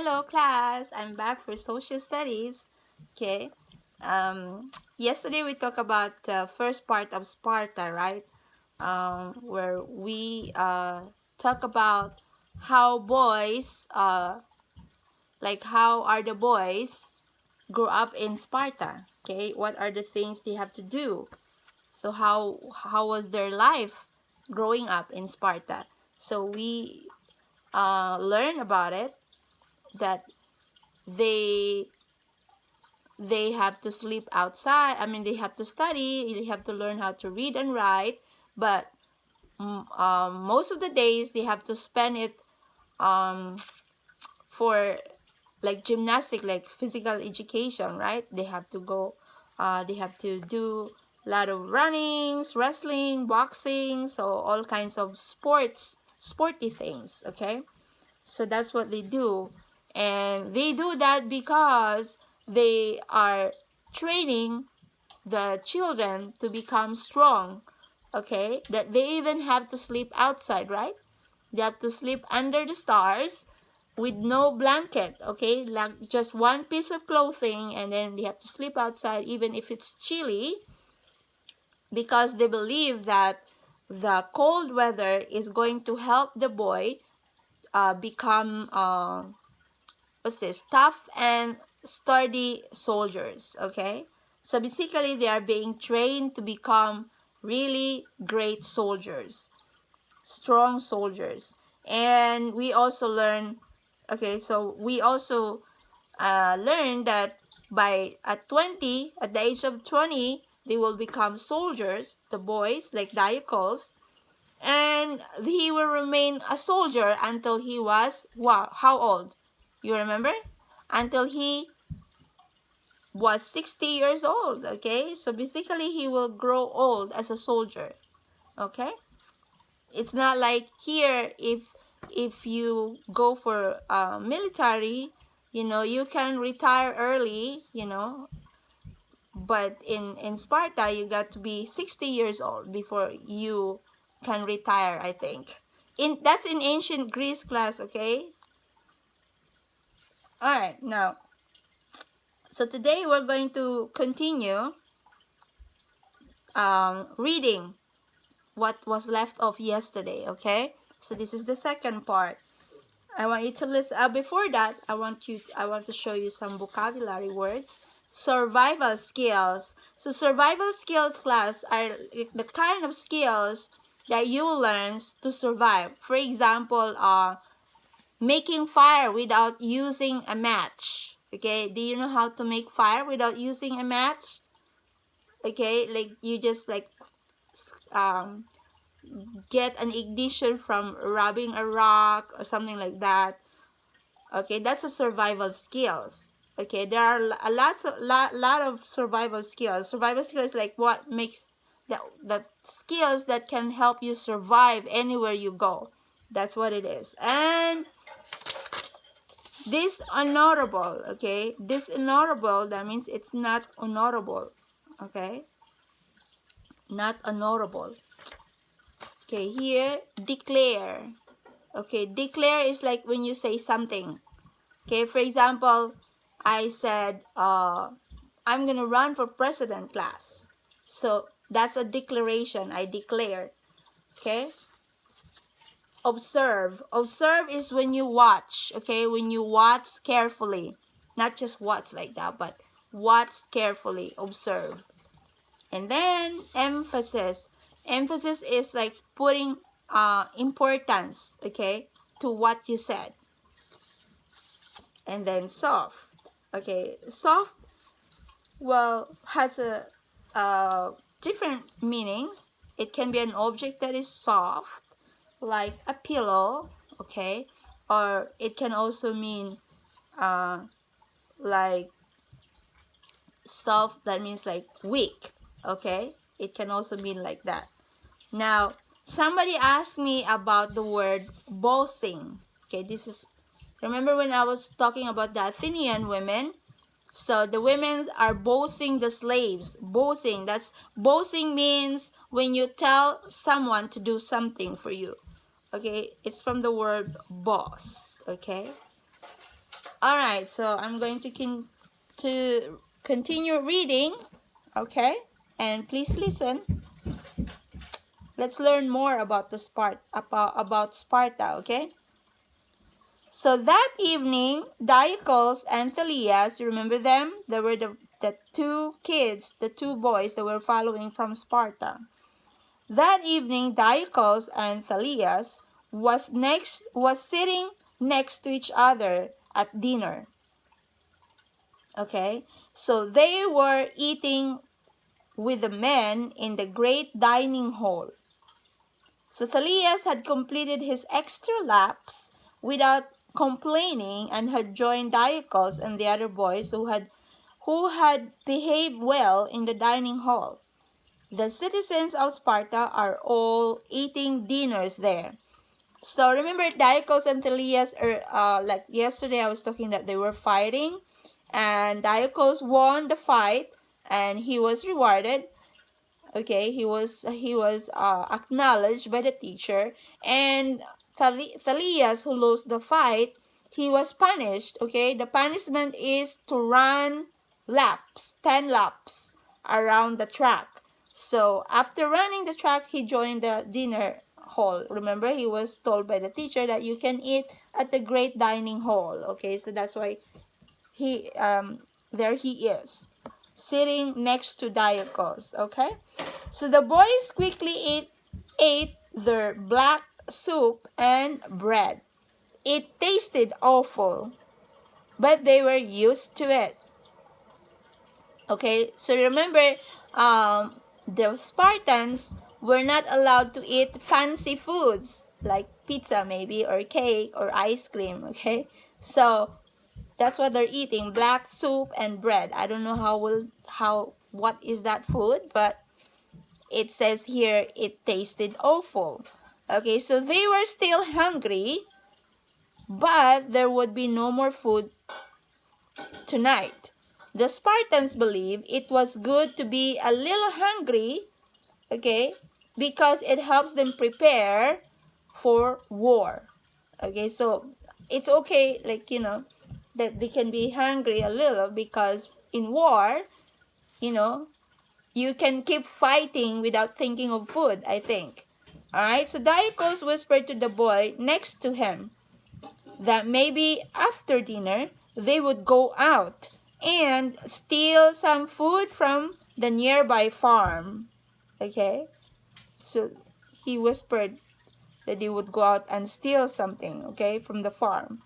Hello class, I'm back for social studies. Okay. Yesterday we talked about the first part of Sparta, right? Where we talk about how boys, how are the boys grow up in Sparta? Okay, what are the things they have to do? So how was their life growing up in Sparta? So we learn about it that they they have to sleep outside. I mean, they have to study, they have to learn how to read and write, but most of the days they have to spend it um, for like gymnastic, like physical education, right? They have to go, they have to do a lot of runnings, wrestling, boxing, so all kinds of sporty things, okay? So that's what they do. And they do that because they are training the children to become strong. Okay? That they even have to sleep outside, right? They have to sleep under the stars with no blanket, okay? Like just one piece of clothing, and then they have to sleep outside even if it's chilly, because they believe that the cold weather is going to help the boy become what's this, tough and sturdy soldiers. Okay, so basically they are being trained to become really great soldiers, strong soldiers. And we also learn, okay, so we also learn that at the age of 20, they will become soldiers, the boys, like Diocles, and he will remain a soldier until he was, wow, how old? You remember? Until he was 60 years old, okay? So basically, he will grow old as a soldier, okay? It's not like here, if you go for military, you can retire early, but in Sparta, you got to be 60 years old before you can retire, I think. That's in ancient Greece class, okay? All right, now, so today we're going to continue reading what was left of yesterday, okay? So this is the second part. I want you to listen. Before that, I want to show you some vocabulary words. Survival skills. So survival skills class are the kind of skills that you learn to survive. For example, making fire without using a match. Okay, do you know how to make fire without using a match? Okay, like you just like um, get an ignition from rubbing a rock or something like that. Okay, that's a survival skills. Okay, there are lot of survival skills. Survival skills like what makes the skills that can help you survive anywhere you go. That's what it is. And dishonorable, okay? Dishonorable, that means it's not honorable, okay? Not honorable. Okay, here, declare. Okay, declare is like when you say something. Okay, for example, I said, I'm going to run for president class. So that's a declaration. I declared. Okay? Observe. Observe is when you watch. Okay? When you watch carefully. Not just watch like that, but watch carefully. Observe. And then emphasis. Emphasis is like putting importance, okay, to what you said. And then soft. Okay, soft, well, has a different meanings. It can be an object that is soft, like a pillow, okay, or it can also mean like soft, that means like weak, okay. It can also mean like that. Now, somebody asked me about the word bossing. Okay, this is, remember when I was talking about the Athenian women? So the women are bossing the slaves. Bossing, bossing means when you tell someone to do something for you. Okay, it's from the word boss. Okay, All right, so I'm going to continue reading, okay? And please listen. Let's learn more about about Sparta, okay? So that evening, Diocles and Thalias, remember them? They were the two kids, the two boys that were following from Sparta. That evening, Diocles and Thalias was sitting next to each other at dinner. Okay, so they were eating with the men in the great dining hall. So Thalias had completed his extra laps without complaining and had joined Diocles and the other boys who had behaved well in the dining hall. The citizens of Sparta are all eating dinners there. So remember, Diocles and Thalias, like yesterday I was talking that they were fighting, and Diocles won the fight, and he was rewarded. Okay, he was acknowledged by the teacher, and Thalias, who lost the fight, he was punished. Okay, the punishment is to run 10 laps around the track. So after running the track, he joined the dinner hall. Remember, he was told by the teacher that you can eat at the great dining hall. Okay, so that's why he there he is, sitting next to Diocles. Okay, so the boys quickly ate their black soup and bread. It tasted awful, but they were used to it. Okay, so remember, the Spartans were not allowed to eat fancy foods like pizza maybe, or cake, or ice cream. Okay, so that's what they're eating, black soup and bread. I don't know what is that food, but it says here it tasted awful. Okay, so they were still hungry, but there would be no more food tonight. The Spartans believed it was good to be a little hungry, okay, because it helps them prepare for war. Okay, so it's okay, like, that they can be hungry a little, because in war, you can keep fighting without thinking of food, I think. Alright, so Diocles whispered to the boy next to him that maybe after dinner they would go out and steal some food from the nearby farm. Okay, so he whispered that they would go out and steal something, okay, from the farm.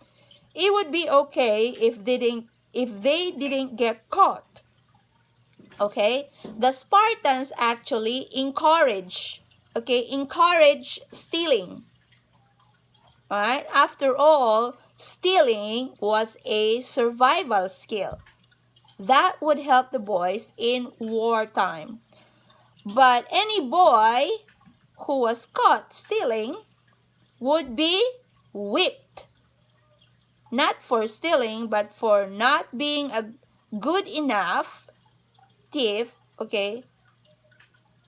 It would be okay if they didn't get caught. Okay, the Spartans actually encourage stealing. All right, after all, stealing was a survival skill that would help the boys in wartime. But any boy who was caught stealing would be whipped, not for stealing, but for not being a good enough thief, okay,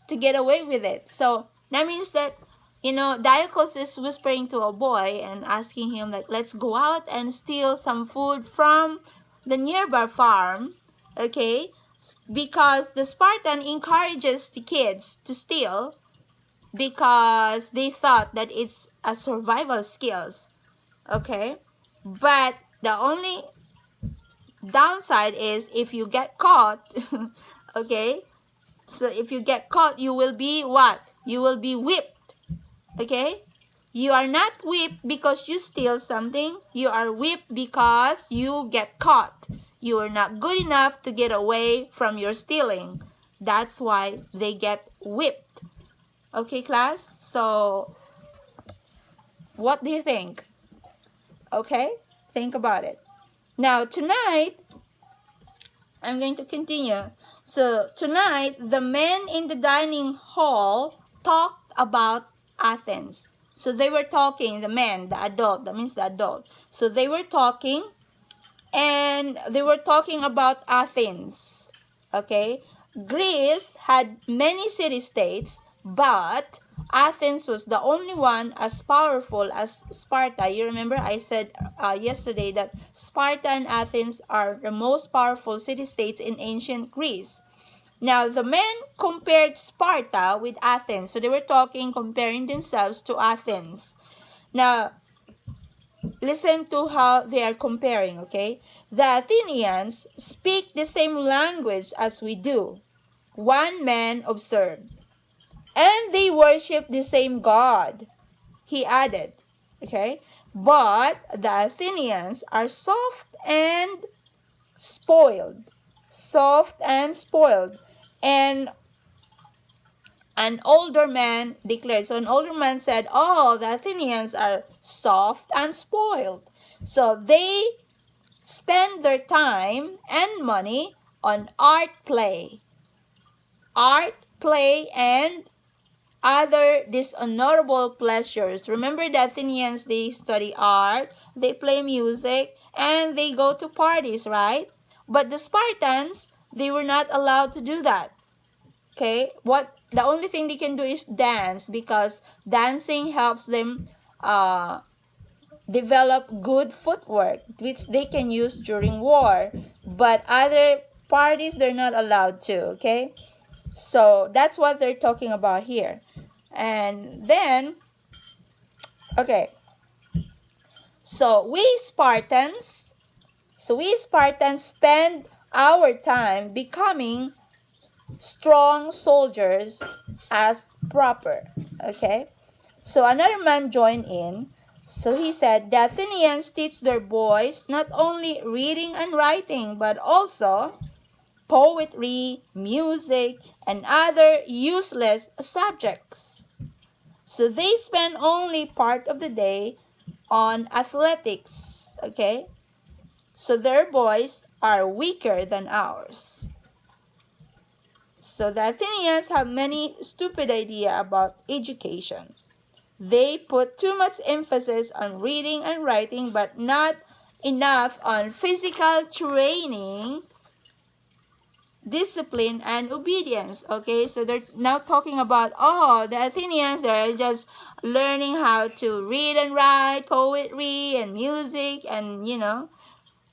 to get away with it. So that means that, Diocles is whispering to a boy and asking him, like, let's go out and steal some food from the nearby farm, okay, because the Spartan encourages the kids to steal because they thought that it's a survival skills, okay. But the only downside is if you get caught, okay, so if you get caught, you will be what? You will be whipped, okay. You are not whipped because you steal something. You are whipped because you get caught. You are not good enough to get away from your stealing. That's why they get whipped. Okay, class? So what do you think? Okay, think about it. Now tonight, I'm going to continue. So tonight, the men in the dining hall talked about Athens. So they were talking, the men, the adult, that means the adult. So they were talking, and they were talking about Athens. Okay? Greece had many city-states, but Athens was the only one as powerful as Sparta. You remember I said yesterday that Sparta and Athens are the most powerful city-states in ancient Greece. Now, the men compared Sparta with Athens. So they were comparing themselves to Athens. Now, listen to how they are comparing, okay? The Athenians speak the same language as we do. One man observed. And they worship the same God, he added. Okay? But the Athenians are soft and spoiled. Soft and spoiled. And an older man declared. So an older man said, oh, the Athenians are soft and spoiled. So they spend their time and money on art play. Art play and other dishonorable pleasures. Remember the Athenians, they study art, they play music, and they go to parties, right? But the Spartans, they were not allowed to do that. Okay? The only thing they can do is dance, because dancing helps them develop good footwork, which they can use during war. But other parties, they're not allowed to, okay? So that's what they're talking about here. And then, okay, so we Spartans spend our time becoming strong soldiers as proper. Okay, so another man joined in. So he said the Athenians teach their boys not only reading and writing, but also poetry, music, and other useless subjects. So they spend only part of the day on athletics, okay? So their boys are weaker than ours. So the Athenians have many stupid ideas about education. They put too much emphasis on reading and writing, but not enough on physical training, discipline, and obedience. Okay, so they're now talking about, oh, the Athenians, they're just learning how to read and write, poetry and music, and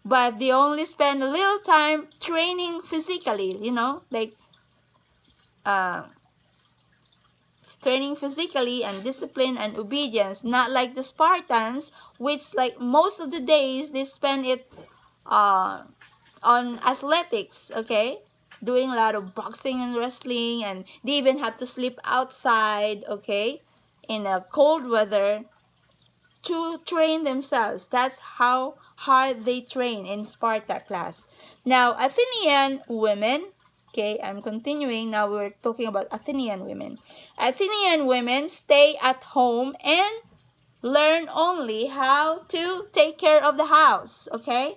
but they only spend a little time training physically, like uh, training physically and discipline and obedience, not like the Spartans, which like most of the days they spend it on athletics, okay? Doing a lot of boxing and wrestling, and they even have to sleep outside, okay? In a cold weather to train themselves. That's how hard they train in Sparta class. Now, Athenian women, okay, I'm continuing. Now we're talking about Athenian women. Athenian women stay at home and learn only how to take care of the house, okay?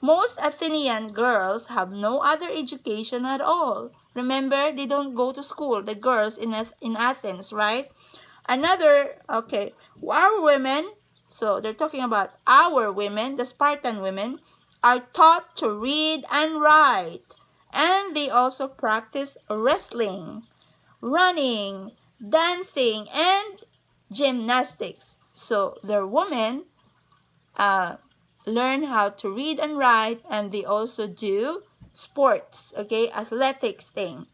Most Athenian girls have no other education at all. Remember, they don't go to school, the girls in Athens, right? Our women, so they're talking about our women, the Spartan women, are taught to read and write. And they also practice wrestling, running, dancing, and gymnastics. So their women learn how to read and write, and they also do sports, okay, athletics thing.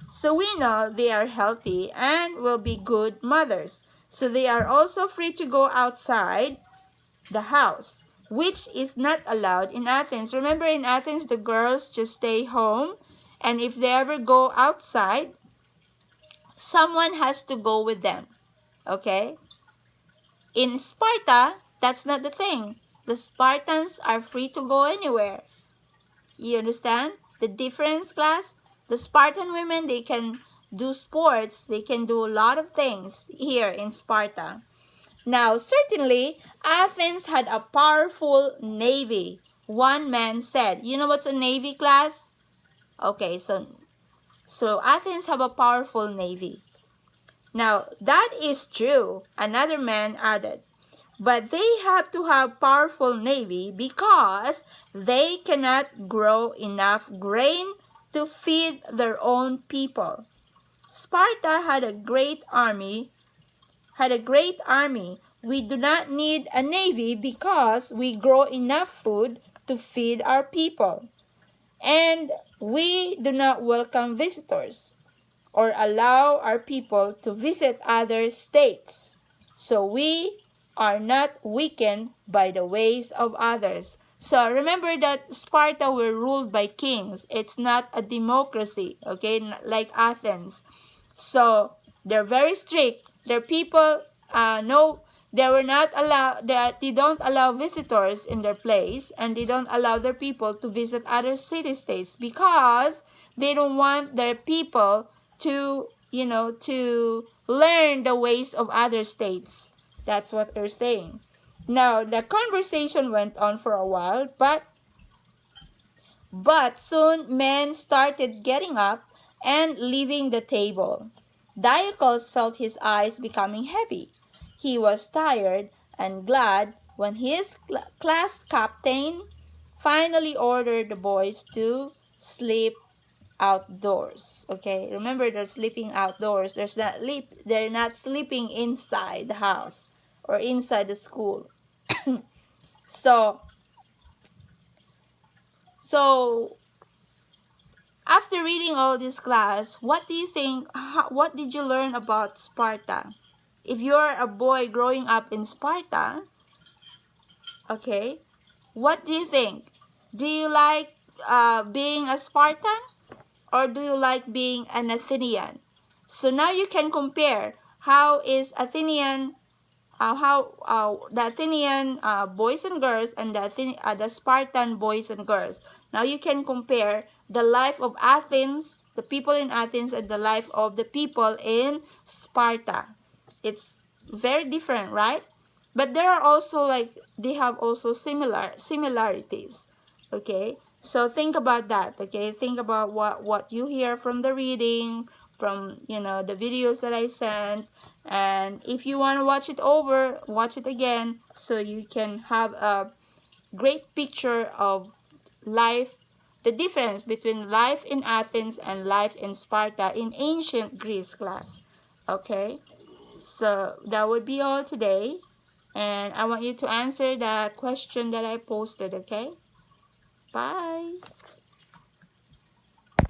So we know they are healthy and will be good mothers. So they are also free to go outside the house, which is not allowed in Athens. Remember, in Athens, the girls just stay home, and if they ever go outside, someone has to go with them, okay? In Sparta, that's not the thing. The Spartans are free to go anywhere. You understand the difference, class? The Spartan women, they can do sports. They can do a lot of things here in Sparta. Now, certainly, Athens had a powerful navy. One man said, you know what's a navy, class? Okay, so Athens have a powerful navy. Now, that is true, another man added. But they have to have powerful navy because they cannot grow enough grain to feed their own people. Sparta had a great army. We do not need a navy because we grow enough food to feed our people. And we do not welcome visitors or allow our people to visit other states. So we are not weakened by the ways of others. So remember that Sparta were ruled by kings. It's not a democracy, okay, like Athens. So they're very strict. Their people, no, they were not allowed. They don't allow visitors in their place, and they don't allow their people to visit other city states because they don't want their people to, to learn the ways of other states. That's what they're saying. Now the conversation went on for a while, but soon men started getting up and leaving the table. Diocles felt his eyes becoming heavy. He was tired and glad when his class captain finally ordered the boys to sleep outdoors. Okay, remember they're sleeping outdoors. They're not sleeping inside the house or inside the school. so so after reading all this class, what do you think? What did you learn about Sparta? If you're a boy growing up in Sparta, okay, what do you think? Do you like being a Spartan or do you like being an Athenian? So now you can compare how is Athenian how the Athenian boys and girls and the Spartan boys and girls. Now you can compare the life of Athens, the people in Athens, and the life of the people in Sparta. It's very different, right? But there are also they have also similarities. Okay, so think about that. Okay, think about what you hear from the reading, from the videos that I sent, and if you want to watch it over, watch it again so you can have a great picture of life, the difference between life in Athens and life in Sparta in ancient Greece class. Okay, so that would be all today, and I want you to answer the question that I posted. Okay, bye.